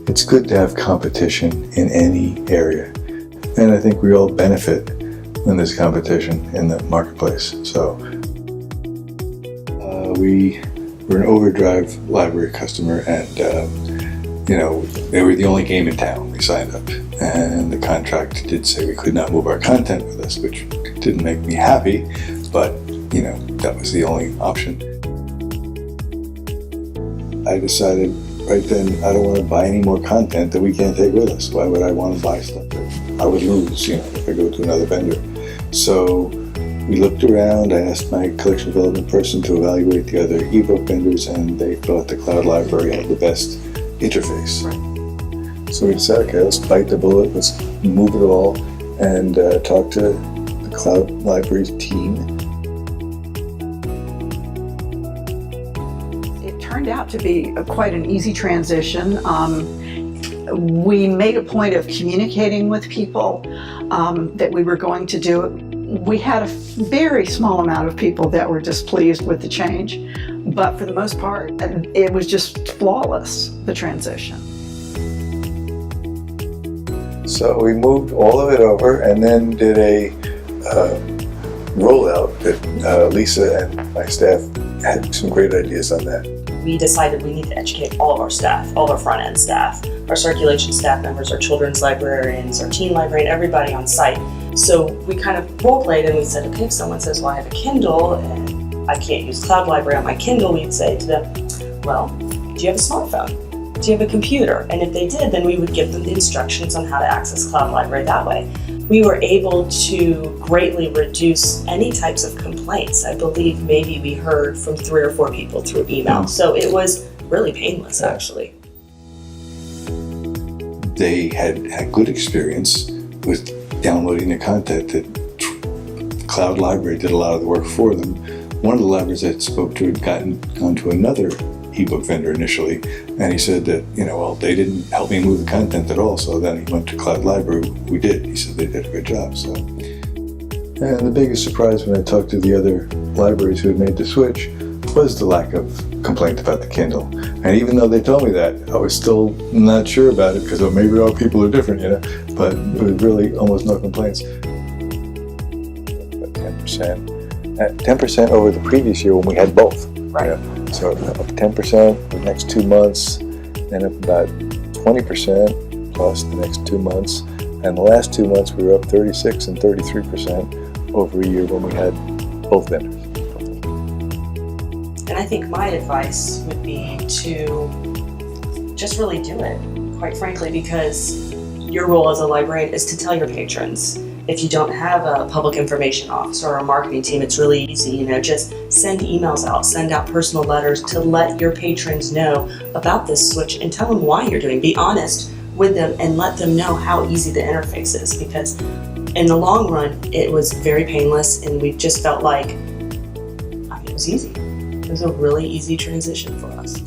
it's good to have competition in any area. And I think we all benefit when there's competition in the marketplace. So we were an Overdrive library customer, and they were the only game in town. We signed up, and the contract did say we could not move our content with us, which didn't make me happy, but that was the only option. I decided right then I don't want to buy any more content that we can't take with us. Why would I want to buy stuff that I would lose, if I go to another vendor? So we looked around. I asked my collection development person to evaluate the other eBook vendors, and they thought the cloudLibrary had the best interface. So we decided, okay, let's bite the bullet, let's move it all, and talk to the cloudLibrary's team. It turned out to be quite an easy transition. We made a point of communicating with people that we were going to do it. We had a very small amount of people that were displeased with the change, but for the most part, it was just flawless, the transition. So we moved all of it over and then did a rollout that Lisa and my staff had some great ideas on that. We decided we need to educate all of our staff, all of our front-end staff, our circulation staff members, our children's librarians, our teen librarian, everybody on site. So we kind of role-played and we said, okay, if someone says, well, I have a Kindle and I can't use cloudLibrary on my Kindle, we'd say to them, well, do you have a smartphone? Do you have a computer? And if they did, then we would give them the instructions on how to access cloudLibrary that way. We were able to greatly reduce any types of complaints. I believe maybe we heard from 3 or 4 people through email. So it was really painless, actually. They had good experience with downloading the content. That cloudLibrary did a lot of the work for them. One of the libraries I spoke to had gone to another eBook vendor initially, and he said that, well, they didn't help me move the content at all, so then he went to cloudLibrary. We did. He said they did a good job. So, and the biggest surprise when I talked to the other libraries who had made the switch was the lack of complaint about the Kindle. And even though they told me that, I was still not sure about it, because maybe all people are different, but there was really almost no complaints. About 10% over the previous year when we had both. Right. So up 10% the next 2 months, and up about 20% plus the next 2 months. And the last 2 months we were up 36 and 33% over a year when we had both vendors. And I think my advice would be to just really do it, quite frankly, because your role as a librarian is to tell your patrons. If you don't have a public information officer or a marketing team, it's really easy, just send emails out, send out personal letters to let your patrons know about this switch and tell them why you're doing it. Be honest with them and let them know how easy the interface is, because in the long run, it was very painless, and we just felt like, it was easy. It was a really easy transition for us.